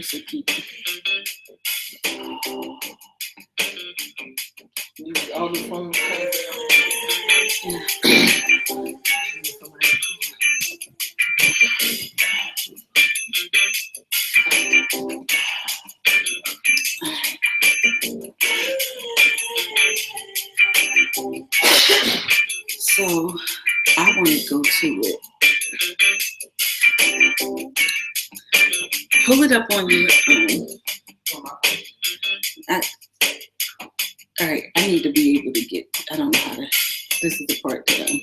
to keep use all the phone calls. So I want to go to it. Pull it up on your all right, I need to be able to get, I don't know how to, this is the part that you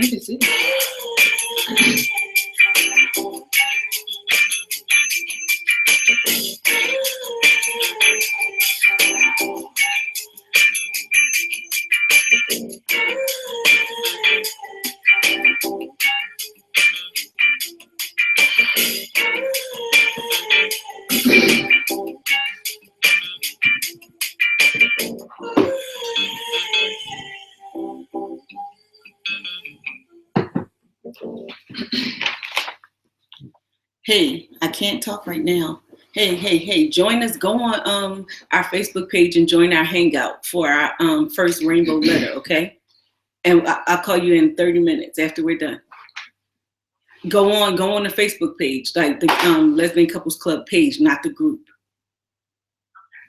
can see it. Hey, I can't talk right now. Hey, join us. Go on our Facebook page and join our hangout for our first rainbow letter, okay? And I'll call you in 30 minutes after we're done. Go on the Facebook page, like the Lesbian Couples Club page, not the group.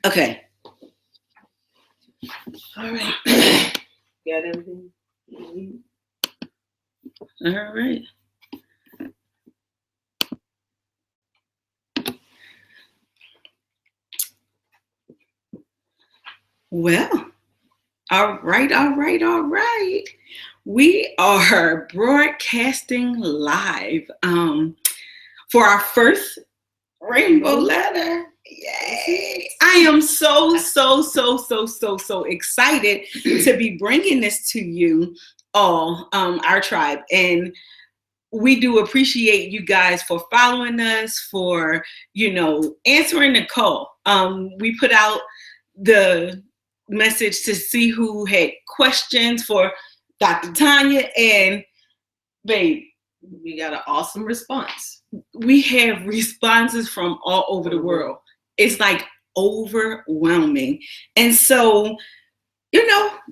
Okay. All right. Got everything? All right. Well, all right. We are broadcasting live for our first rainbow letter. Yay! I am so excited to be bringing this to you all, our tribe. And we do appreciate you guys for following us, for, answering the call. We put out the message to see who had questions for Dr. Tanya, and babe, we got an awesome response. We have responses from all over the world. It's like overwhelming. And so,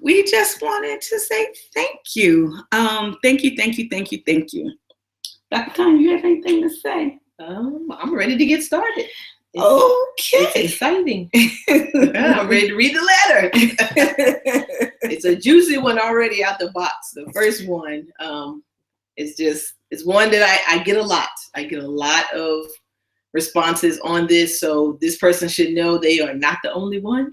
we just wanted to say thank you. Thank you. Dr. Tanya, you have anything to say? I'm ready to get started. It's exciting. I'm ready to read the letter. It's a juicy one already out the box. The first one it's one that I get a lot. I get a lot of responses on this. So this person should know they are not the only one,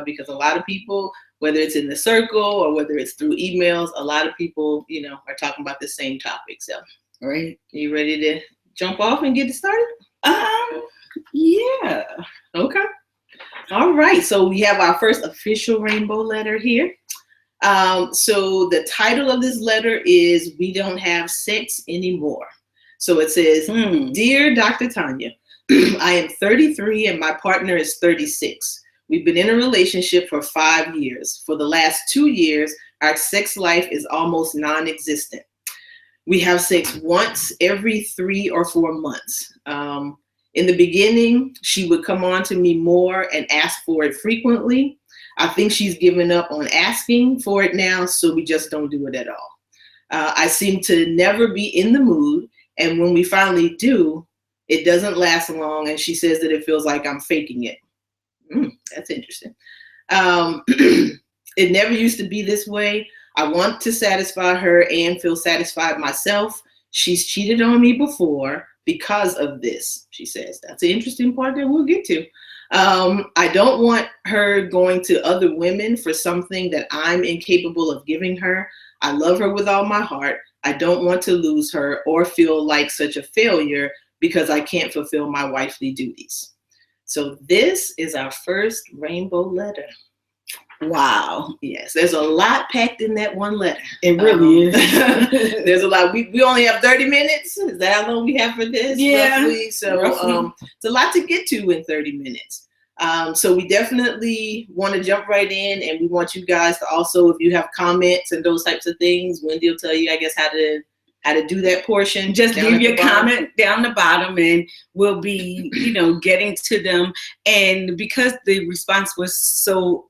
because a lot of people, whether it's in the circle or whether it's through emails, a lot of people, are talking about the same topic. So, all right, you ready to jump off and get it started? Yeah. Okay. All right. So we have our first official rainbow letter here. So the title of this letter is "We Don't Have Sex Anymore." So it says, "Dear Dr. Tanya, I am 33 and my partner is 36. We've been in a relationship for 5 years. For the last 2 years, our sex life is almost non-existent. We have sex once every 3 or 4 months. In the beginning, she would come on to me more and ask for it frequently. I think she's given up on asking for it now, so we just don't do it at all. I seem to never be in the mood, and when we finally do, it doesn't last long, and she says that it feels like I'm faking it." That's interesting. it never used to be this way. I want to satisfy her and feel satisfied myself. She's cheated on me before because of this, she says. That's an interesting part that we'll get to. I don't want her going to other women for something that I'm incapable of giving her. I love her with all my heart. I don't want to lose her or feel like such a failure because I can't fulfill my wifely duties. So this is our first rainbow letter. Wow. Yes, there's a lot packed in that one letter. It really is. There's a lot. We only have 30 minutes. Is that how long we have for this? Yeah. Roughly? So it's a lot to get to in 30 minutes. So we definitely want to jump right in, and we want you guys to also, if you have comments and those types of things, Wendy will tell you, I guess, how to do that portion. Just leave your comment down the bottom, and we'll be, getting to them. And because the response was so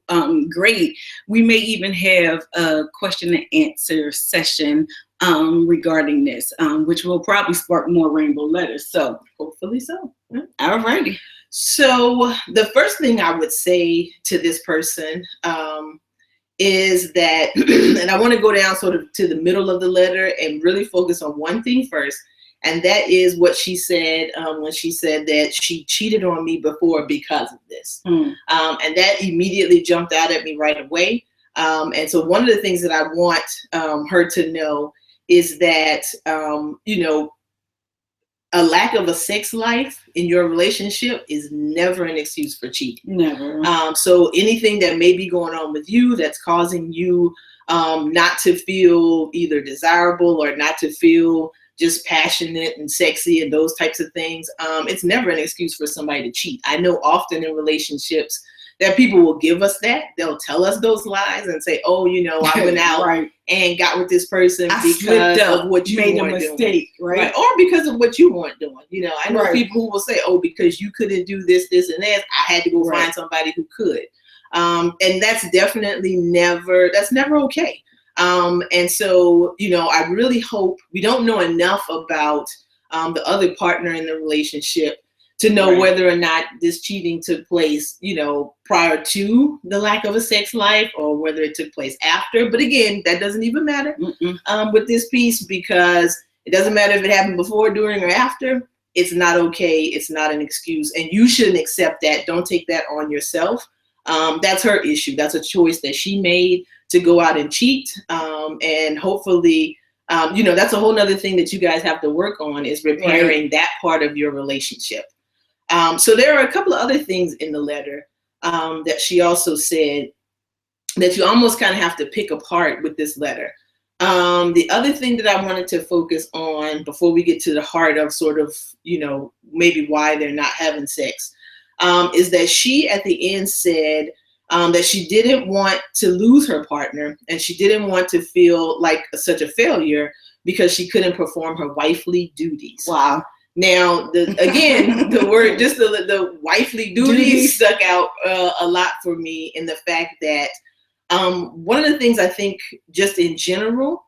great, we may even have a question and answer session regarding this, which will probably spark more rainbow letters. So hopefully so. All righty. So the first thing I would say to this person is that, and I want to go down sort of to the middle of the letter and really focus on one thing first, and that is what she said when she said that she cheated on me before because of this. And that immediately jumped out at me right away. And so one of the things that I want her to know is that, a lack of a sex life in your relationship is never an excuse for cheating. Never. So anything that may be going on with you that's causing you not to feel either desirable or not to feel just passionate and sexy and those types of things, it's never an excuse for somebody to cheat. I know often in relationships that people will give us that. They'll tell us those lies and say, oh, I went out right. and got with this person because of what you made weren't a mistake, doing. Right? Or because of what you weren't doing. I know people who will say, oh, because you couldn't do this, this, and that, I had to go find somebody who could. And that's definitely never okay. And so, I really hope we don't know enough about the other partner in the relationship to know whether or not this cheating took place, prior to the lack of a sex life or whether it took place after. But again, that doesn't even matter with this piece, because it doesn't matter if it happened before, during, or after. It's not okay. It's not an excuse. And you shouldn't accept that. Don't take that on yourself. That's her issue. That's a choice that she made to go out and cheat. And hopefully, that's a whole nother thing that you guys have to work on, is repairing that part of your relationship. So there are a couple of other things in the letter that she also said that you almost kind of have to pick apart with this letter. The other thing that I wanted to focus on before we get to the heart of sort of, maybe why they're not having sex, is that she at the end said that she didn't want to lose her partner, and she didn't want to feel like such a failure because she couldn't perform her wifely duties. Wow. Now, the word, just the wifely duties stuck out a lot for me, in the fact that one of the things I think just in general,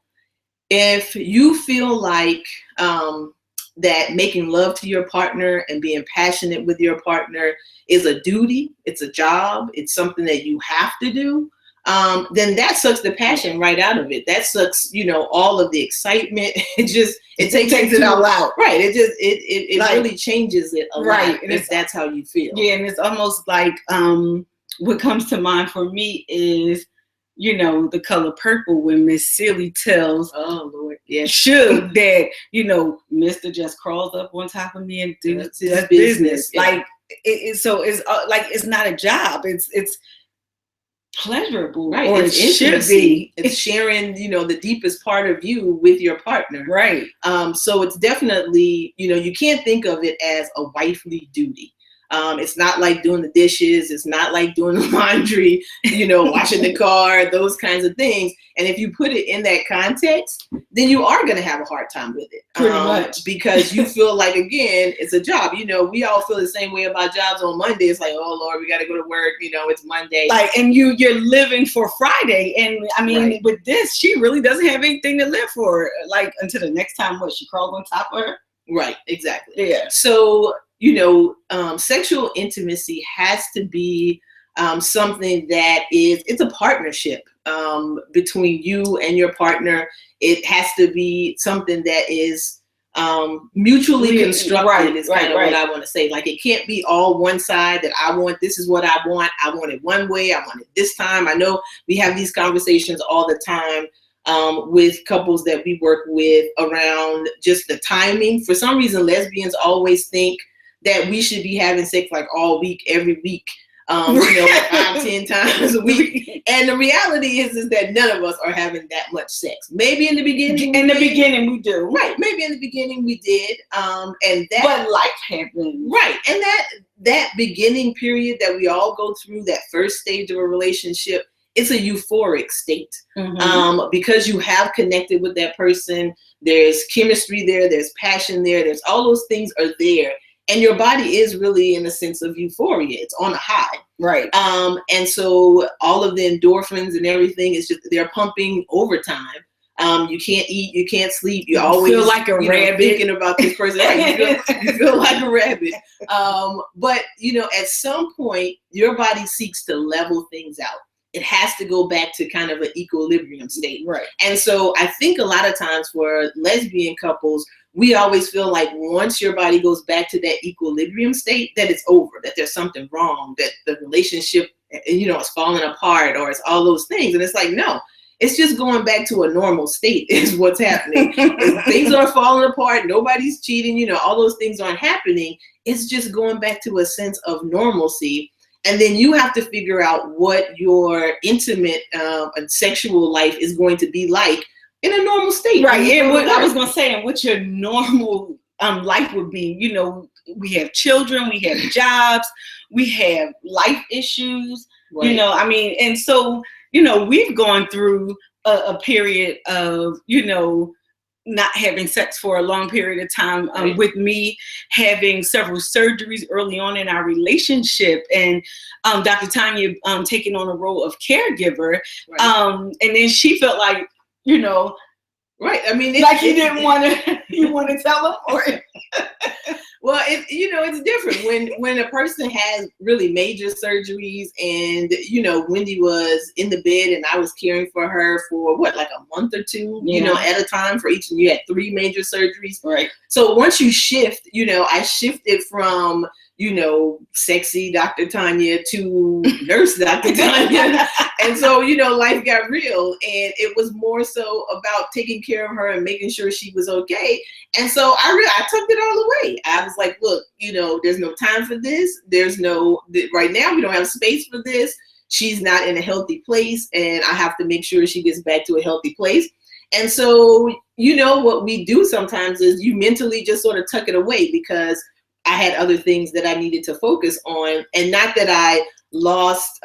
if you feel like that making love to your partner and being passionate with your partner is a duty, it's a job, it's something that you have to do, then that sucks the passion right out of it. That sucks, all of the excitement. It takes it all out. Right. It like, really changes it a lot, if that's how you feel. Yeah, and it's almost like what comes to mind for me is, the color purple, when Miss Silly tells Suge that, Mr. just crawls up on top of me and does his business. Yeah. Like it's like it's not a job. It's pleasurable, right? Or it's it should be. It's sharing, the deepest part of you with your partner, right? So it's definitely, you can't think of it as a wifely duty. It's not like doing the dishes. It's not like doing the laundry, washing the car, those kinds of things. And if you put it in that context, then you are going to have a hard time with it. Pretty much. Because you feel like, again, it's a job. We all feel the same way about jobs on Monday. It's like, oh, Lord, we got to go to work. It's Monday. Like, and you're living for Friday. And I mean, with this, she really doesn't have anything to live for. Like, until the next time, she crawls on top of her? Right, exactly. Yeah. So, sexual intimacy has to be something that it's a partnership between you and your partner. It has to be something that is mutually constructed, right, is kind of what I want to say. Like, it can't be all one side, that I want, this is what I want it one way, I want it this time. I know we have these conversations all the time with couples that we work with around just the timing. For some reason, lesbians always think that we should be having sex like all week, every week, 5-10 times a week. And the reality is that none of us are having that much sex. Maybe in the beginning. In the beginning we do. Right. Maybe in the beginning we did. And that, but life happens. Right. And that beginning period that we all go through, that first stage of a relationship, it's a euphoric state. Because you have connected with that person. There's chemistry there. There's passion there. There's all those things are there. And your body is really in a sense of euphoria. It's on a high. Right. And so all of the endorphins and everything is just, they're pumping overtime. You can't eat, you can't sleep. You always feel like a rabbit thinking about this person. Right, you feel like a rabbit. But at some point, your body seeks to level things out. It has to go back to kind of an equilibrium state. Right. And so I think a lot of times for lesbian couples, we always feel like once your body goes back to that equilibrium state, that it's over, that there's something wrong, that the relationship, is falling apart, or it's all those things. And it's like, no, it's just going back to a normal state is what's happening. Things are falling apart. Nobody's cheating. All those things aren't happening. It's just going back to a sense of normalcy. And then you have to figure out what your intimate and sexual life is going to be like in a normal state. Right. And what I was going to say, and what your normal life would be, we have children, we have jobs, we have life issues, right. And so, we've gone through a period of, not having sex for a long period of time, right. with me having several surgeries early on in our relationship, and Dr. Tanya taking on a role of caregiver. Right. And then she felt like, right. Like you didn't want to, you want to tell them, or well, it's different when a person has really major surgeries, and Wendy was in the bed and I was caring for her for like a month or two, at a time for each, and you had 3 major surgeries. Right. So once you shift, I shifted from sexy Dr. Tanya to nurse Dr. Tanya. And so, life got real, and it was more so about taking care of her and making sure she was okay. And so I took it all away. I was like, look, there's no time for this. Right now we don't have space for this. She's not in a healthy place, and I have to make sure she gets back to a healthy place. And so, what we do sometimes is you mentally just sort of tuck it away, because I had other things that I needed to focus on. And not that I lost,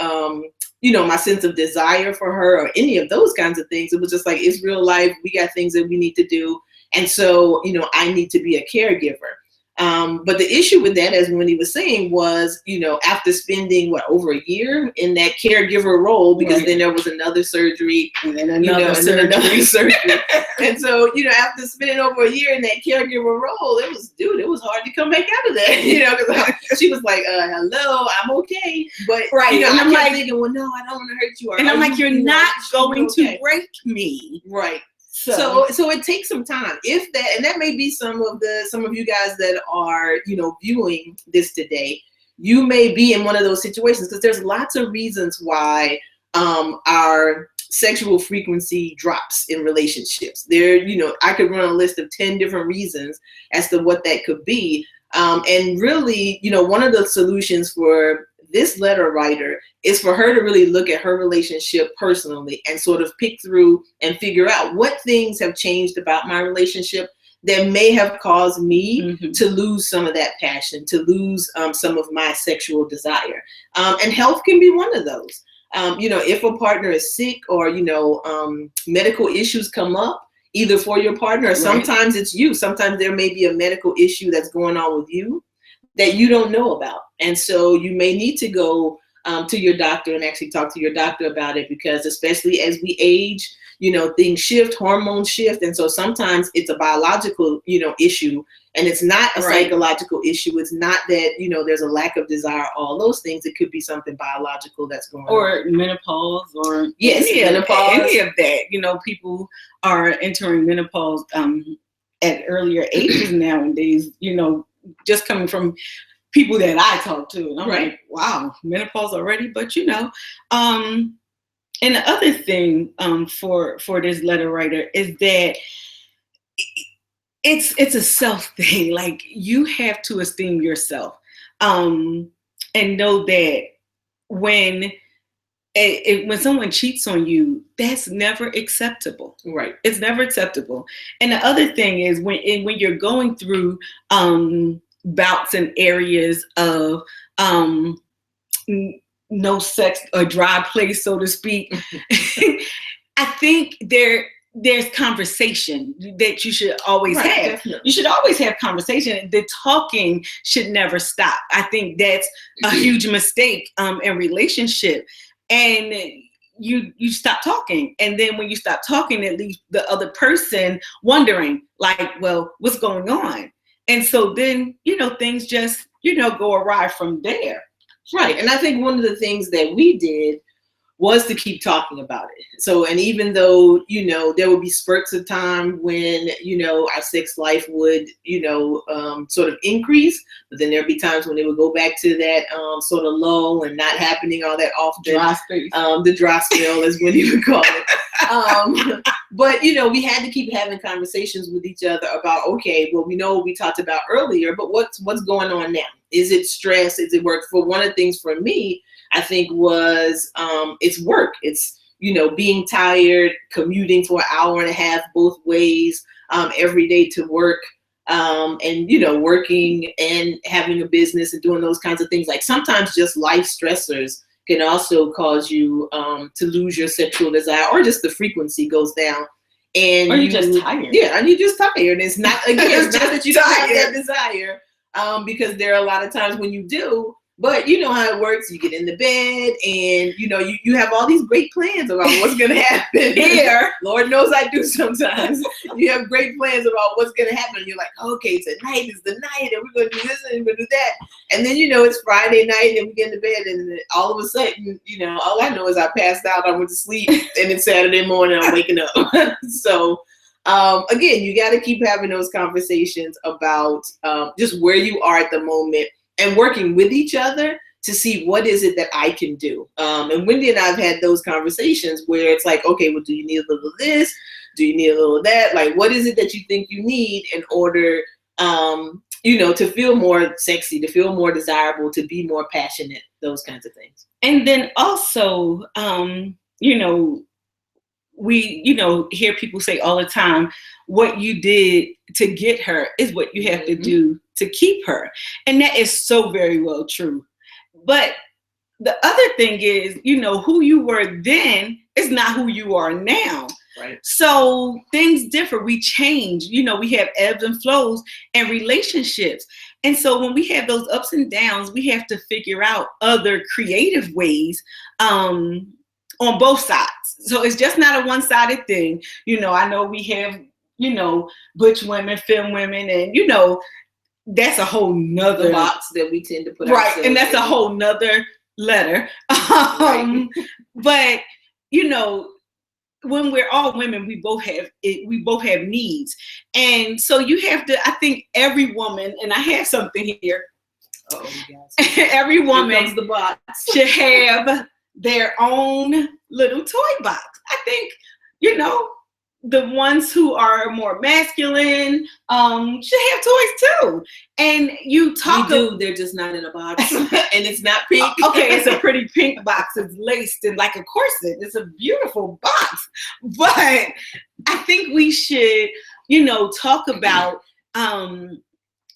my sense of desire for her or any of those kinds of things. It was just like, it's real life. We got things that we need to do. And so, I need to be a caregiver. But the issue with that, as Wendy was saying, was, after spending over a year in that caregiver role, because right. then there was another surgery, and then another surgery. And so, after spending over a year in that caregiver role, it was hard to come back out of that, because she was like, hello, I'm okay. But, right. And I'm like thinking, well, no, I don't want to hurt you. And I'm like, you're not going to break me. Right. So it takes some time. And that may be some of you guys that are, viewing this today. You may be in one of those situations, because there's lots of reasons why our sexual frequency drops in relationships. I could run a list of 10 different reasons as to what that could be. And really, one of the solutions for this letter writer is for her to really look at her relationship personally and sort of pick through and figure out what things have changed about my relationship that may have caused me to lose some of that passion, to lose some of my sexual desire. And health can be one of those. If a partner is sick, or, medical issues come up, either for your partner, or right. sometimes it's you. Sometimes there may be a medical issue that's going on with you that you don't know about. And so you may need to go to your doctor and actually talk to your doctor about it, because especially as we age, things shift, hormones shift. And so sometimes it's a biological, issue, and it's not a psychological issue. It's not that, there's a lack of desire, all those things. It could be something biological that's going on. Or menopause, or menopause. Any of that. People are entering menopause at earlier ages nowadays, just coming from people that I talk to. And I'm like, wow, menopause already? But, and the other thing for this letter writer is that it's a self thing. Like, you have to esteem yourself and know that when someone cheats on you, that's never acceptable. Right. It's never acceptable. And the other thing is when you're going through bouts and areas of no sex, a dry place, so to speak, I think there's conversation that you should always have. Definitely. You should always have conversation. The talking should never stop. I think that's a huge mistake in relationship. And you stop talking. And then when you stop talking, it leaves the other person wondering, like, well, what's going on? And so then, things just, go awry from there. Right. And I think one of the things that we did was to keep talking about it. So, and even though, there would be spurts of time when, our sex life would, sort of increase, but then there'd be times when it would go back to that sort of lull and not happening all that often. Dry space. The dry spell is what you would call it. But, we had to keep having conversations with each other about, okay, well, we know what we talked about earlier, but what's going on now? Is it stress? Is it work? For one of the things for me, I think was it's work. It's, being tired, commuting for an hour and a half both ways every day to work, and, working and having a business and doing those kinds of things. Like, sometimes just life stressors can also cause you to lose your sexual desire, or just the frequency goes down. And or you're just tired. Yeah, and you're just tired. It's not, again, it's not that you don't have that desire, because there are a lot of times when you do. But you know how it works. You get in the bed and, you have all these great plans about what's going to happen here. Lord knows I do sometimes. You have great plans about what's going to happen. You're like, okay, tonight is the night and we're going to do this and we're going to do that. And then, it's Friday night and we get in the bed and all of a sudden, all I know is I passed out, I went to sleep, and it's Saturday morning, I'm waking up. So, again, you got to keep having those conversations about just where you are at the moment, and working with each other to see what is it that I can do. And Wendy and I have had those conversations where it's like, okay, well, do you need a little of this? Do you need a little of that? Like, what is it that you think you need in order, to feel more sexy, to feel more desirable, to be more passionate, those kinds of things. And then also, we, hear people say all the time, what you did to get her is what you have to do to keep her. And that is so very well true. But the other thing is, who you were then is not who you are now. Right. So things differ. We change. We have ebbs and flows and relationships. And so when we have those ups and downs, we have to figure out other creative ways on both sides. So it's just not a one-sided thing. I know we have, butch women, femme women, and, that's a whole nother box that we tend to put right. And that's a whole nother letter. Right. But, when we're all women, we both have needs. And so you have to, I think every woman, and I have something here. Oh, yes. Every woman the box. should have their own little toy box. I think, the ones who are more masculine should have toys too. And you talk. We do. They're just not in a box, and it's not pink. Okay, it's a pretty pink box. It's laced in like a corset. It's a beautiful box. But I think we should, talk about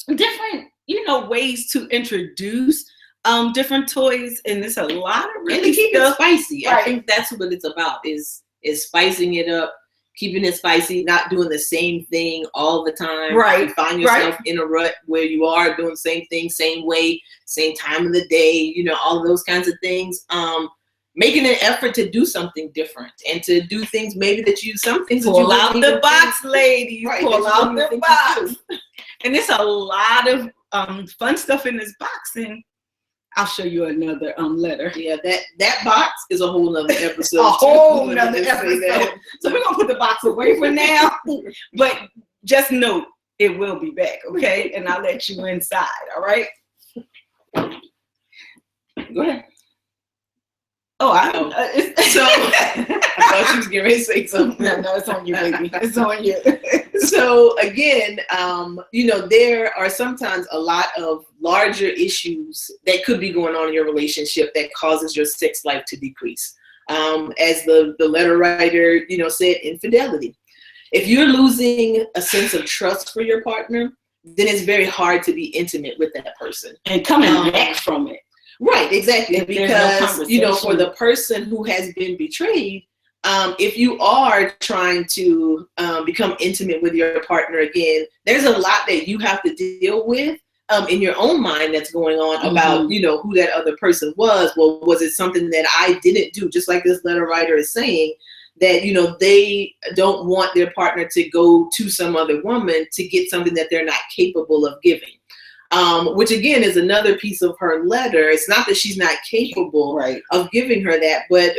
different, ways to introduce different toys. And there's a lot of really and to keep stuff. it spicy. Right. I think that's what it's about. Is spicing it up. Keeping it spicy, not doing the same thing all the time. Right. You find yourself in a rut where you are doing the same thing, same way, same time of the day, all of those kinds of things. making an effort to do something different and to do things maybe that you, some things that you pull out the box, ladies. Right, pull out the box. And there's a lot of fun stuff in this box, and I'll show you another letter. Yeah, that box is a whole nother episode. A whole nother episode. So we're gonna put the box away for now, but just note it will be back, okay? And I'll let you inside. All right. Go ahead. So I thought she was getting ready to say something. No, it's on you, baby. It's on you. So again, there are sometimes a lot of larger issues that could be going on in your relationship that causes your sex life to decrease. As the letter writer, said, infidelity. If you're losing a sense of trust for your partner, then it's very hard to be intimate with that person. And coming back from it. Right, exactly. Because, for the person who has been betrayed, if you are trying to become intimate with your partner again, there's a lot that you have to deal with in your own mind that's going on about, who that other person was. Well, was it something that I didn't do? Just like this letter writer is saying, that, they don't want their partner to go to some other woman to get something that they're not capable of giving. Which again is another piece of her letter. It's not that she's not capable of giving her that, but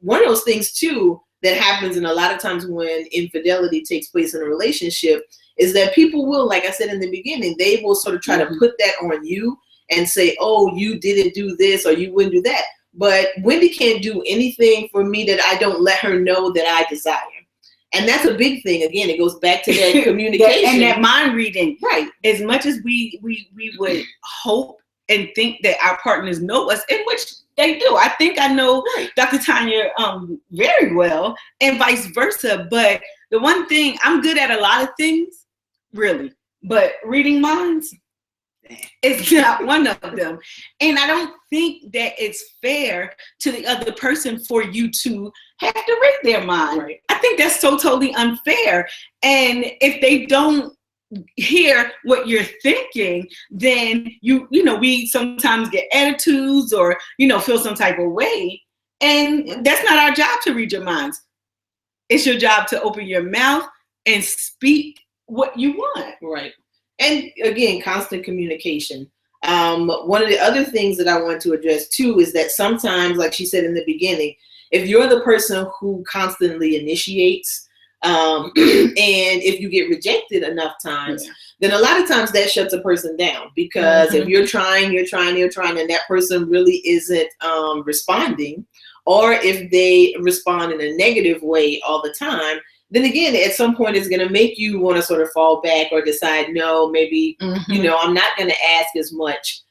one of those things too that happens, and a lot of times when infidelity takes place in a relationship, is that people will, like I said in the beginning, they will sort of try to put that on you and say, oh, you didn't do this or you wouldn't do that. But Wendy can't do anything for me that I don't let her know that I desire. And that's a big thing. Again, it goes back to that communication. And that mind reading. Right. As much as we would hope and think that our partners know us, in which they do. I think I know Dr. Tanya very well, and vice versa. But the one thing, I'm good at a lot of things, really. But reading minds, it's not one of them. And I don't think that it's fair to the other person for you to have to read their mind. Right. I think that's so totally unfair. And if they don't hear what you're thinking, then we sometimes get attitudes or feel some type of way. And that's not our job to read your minds. It's your job to open your mouth and speak what you want. Right. And again, constant communication. One of the other things that I want to address too is that sometimes, like she said in the beginning, if you're the person who constantly initiates, and if you get rejected enough times, then a lot of times that shuts a person down. Because if you're trying, and that person really isn't responding, or if they respond in a negative way all the time, then again, at some point, it's going to make you want to sort of fall back or decide, no, maybe, I'm not going to ask as much.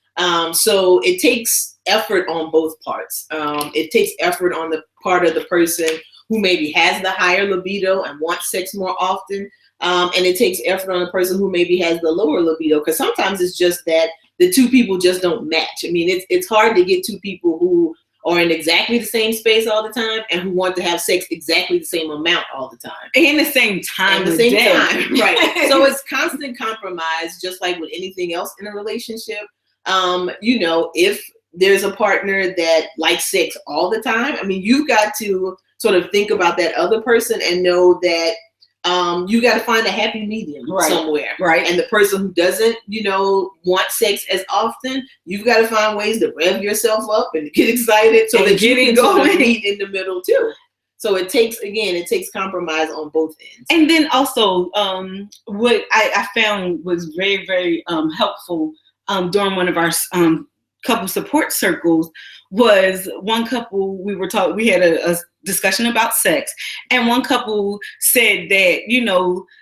So it takes effort on both parts. It takes effort on the part of the person who maybe has the higher libido and wants sex more often. And it takes effort on the person who maybe has the lower libido, because sometimes it's just that the two people just don't match. I mean, it's hard to get two people who are in exactly the same space all the time and who want to have sex exactly the same amount all the time. And the same time. At the same time, right. So it's constant compromise, just like with anything else in a relationship. If there's a partner that likes sex all the time, I mean, you've got to sort of think about that other person and know that you got to find a happy medium somewhere. Right. And the person who doesn't, want sex as often, you've got to find ways to rev yourself up and get excited so that you can sort of meet in the middle too. So it takes compromise on both ends. And then also, what I found was very, very helpful during one of our couple support circles was one couple, we had a discussion about sex, and one couple said that,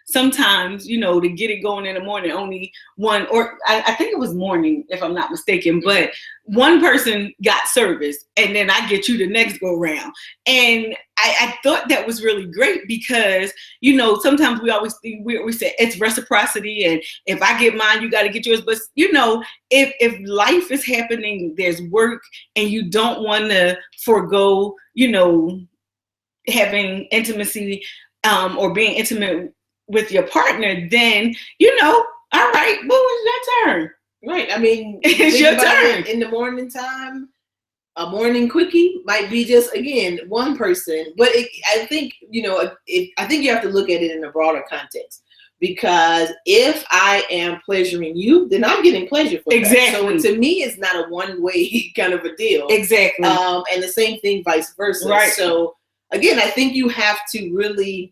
sometimes, to get it going in the morning, only one, or I think it was morning, if I'm not mistaken, but one person got service, and then I get you the next go round. And I thought that was really great because, sometimes we always think, we say it's reciprocity, and if I get mine, you got to get yours. But, if life is happening, there's work, and you don't want to forego, having intimacy or being intimate with your partner, then, all right, well, it's your turn. Right. I mean, it's your turn. In the morning time, A morning quickie might be just, again, one person, but I think, I think you have to look at it in a broader context, because if I am pleasuring you, then I'm getting pleasure for exactly. that. So to me, it's not a one-way kind of a deal. Exactly. And the same thing vice versa. Right. So again, I think you have to really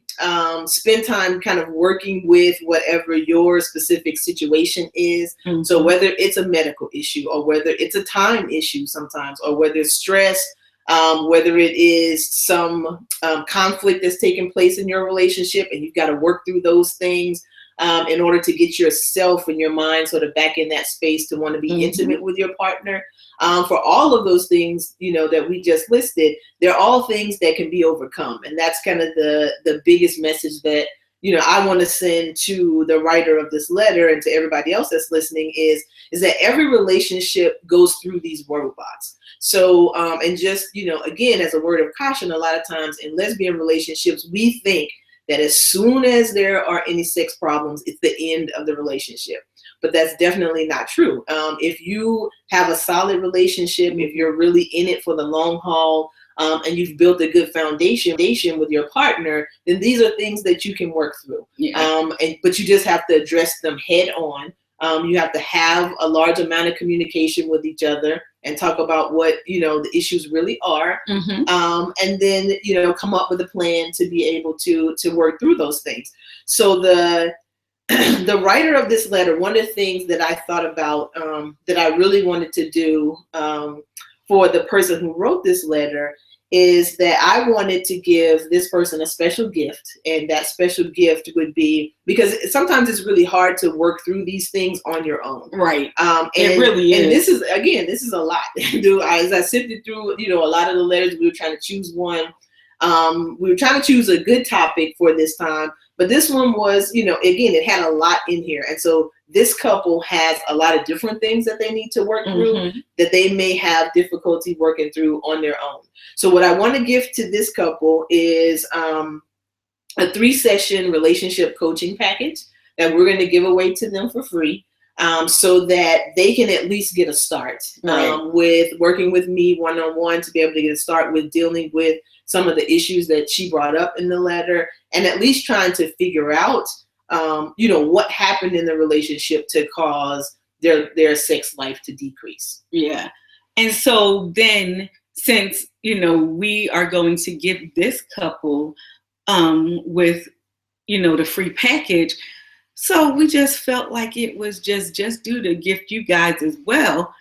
spend time kind of working with whatever your specific situation is. Mm-hmm. So whether it's a medical issue, or whether it's a time issue sometimes, or whether it's stress, whether it is some conflict that's taking place in your relationship, and you've got to work through those things in order to get yourself and your mind sort of back in that space to want to be Mm-hmm. intimate with your partner. For all of those things, that we just listed, they're all things that can be overcome. And that's kind of the biggest message that, I want to send to the writer of this letter and to everybody else that's listening is that every relationship goes through these roadblocks. So, and just, again, as a word of caution, a lot of times in lesbian relationships, we think that as soon as there are any sex problems, it's the end of the relationship. But that's definitely not true. If you have a solid relationship, if you're really in it for the long haul, and you've built a good foundation with your partner, then these are things that you can work through. Yeah. But you just have to address them head on. You have to have a large amount of communication with each other and talk about what, the issues really are. Mm-hmm. And then, come up with a plan to be able to work through those things. So the writer of this letter, one of the things that I thought about that I really wanted to do for the person who wrote this letter is that I wanted to give this person a special gift. And that special gift would be, because sometimes it's really hard to work through these things on your own. Right. And it really is. And this is a lot. As I sifted through, a lot of the letters, we were trying to choose one. We were trying to choose a good topic for this time. But this one was, again, it had a lot in here. And so this couple has a lot of different things that they need to work through Mm-hmm. that they may have difficulty working through on their own. So what I want to give to this couple is a 3-session relationship coaching package that we're going to give away to them for free. So that they can at least get a start with working with me one-on-one, to be able to get a start with dealing with some of the issues that she brought up in the letter, and at least trying to figure out, what happened in the relationship to cause their sex life to decrease. Yeah. And so then, since, we are going to give this couple with, the free package, so we just felt like it was just due to gift you guys as well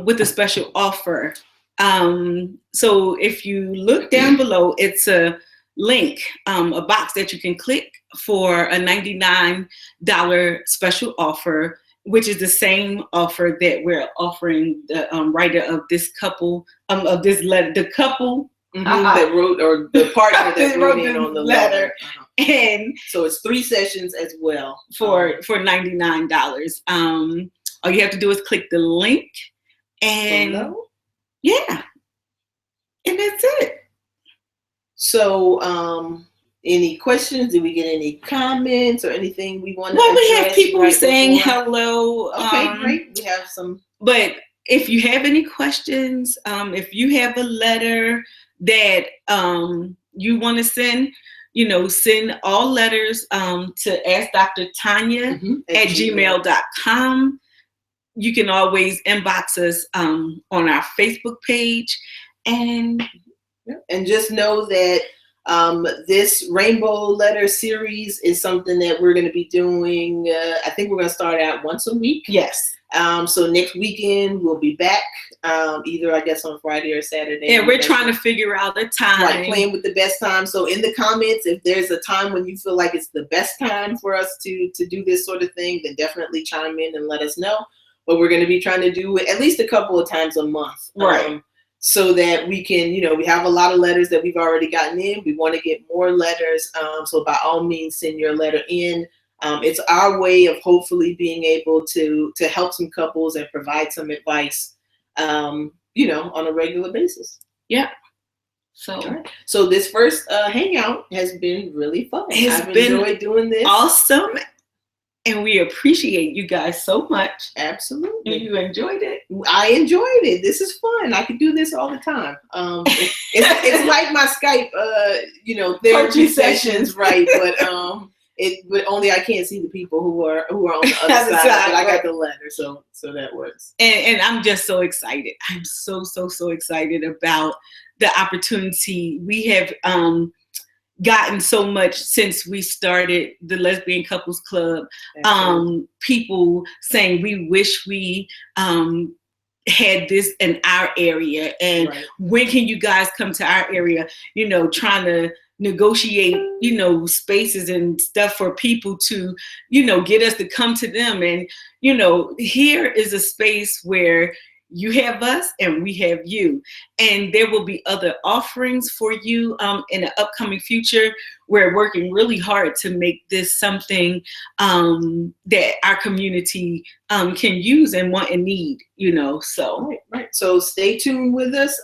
with a special offer. So if you look down below, it's a link, a box that you can click for a $99 special offer, which is the same offer that we're offering the writer of this couple, of this letter, the couple that wrote, or the partner that wrote in on the letter. And so it's 3 sessions as well for $99. All you have to do is click the link, and below. Yeah, and that's it. So any questions? Did we get any comments or anything we want to Well, we have people right saying before? hello. Okay, great. We have some. But if you have any questions, if you have a letter that you want to send, send all letters to Ask Dr. Tanya at gmail.com. You can always inbox us on our Facebook page. And just know that this Rainbow Letter series is something that we're going to be doing. I think we're going to start out once a week. Yes. So next weekend we'll be back, either I guess on Friday or Saturday. Yeah, we're trying to figure out a time. Right, playing with the best time. So in the comments, if there's a time when you feel like it's the best time for us to do this sort of thing, then definitely chime in and let us know. But we're going to be trying to do it at least a couple of times a month. Right. So that we can, we have a lot of letters that we've already gotten in. We want to get more letters. So by all means, send your letter in. It's our way of hopefully being able to help some couples and provide some advice, on a regular basis. Yeah. So this first hangout has been really fun. I've enjoyed doing this. Awesome. And we appreciate you guys so much. Absolutely. You enjoyed it? I enjoyed it. This is fun. I could do this all the time. It's like my Skype, therapy sessions, right? But only I can't see the people who are on the other side. But I got the letter, so that works. And I'm just so excited. I'm so excited about the opportunity. We have gotten so much since we started the Lesbian Couples Club. People saying we wish we had this in our area, and when can you guys come to our area? Trying to negotiate, spaces and stuff for people to, get us to come to them. And, here is a space where you have us and we have you. And there will be other offerings for you in the upcoming future. We're working really hard to make this something that our community can use and want and need, so. Right. So stay tuned with us.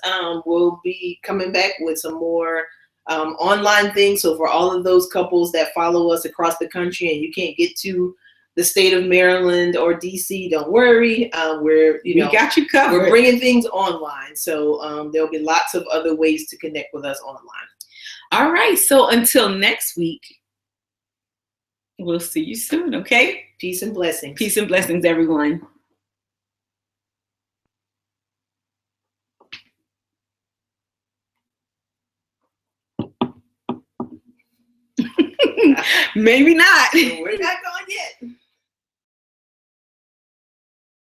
We'll be coming back with some more online things. So for all of those couples that follow us across the country and you can't get to the state of Maryland or DC, don't worry. We got you covered. We're bringing things online. So there'll be lots of other ways to connect with us online. All right. So until next week, we'll see you soon. Okay. Peace and blessings. Peace and blessings, everyone. Maybe not. We're not going yet.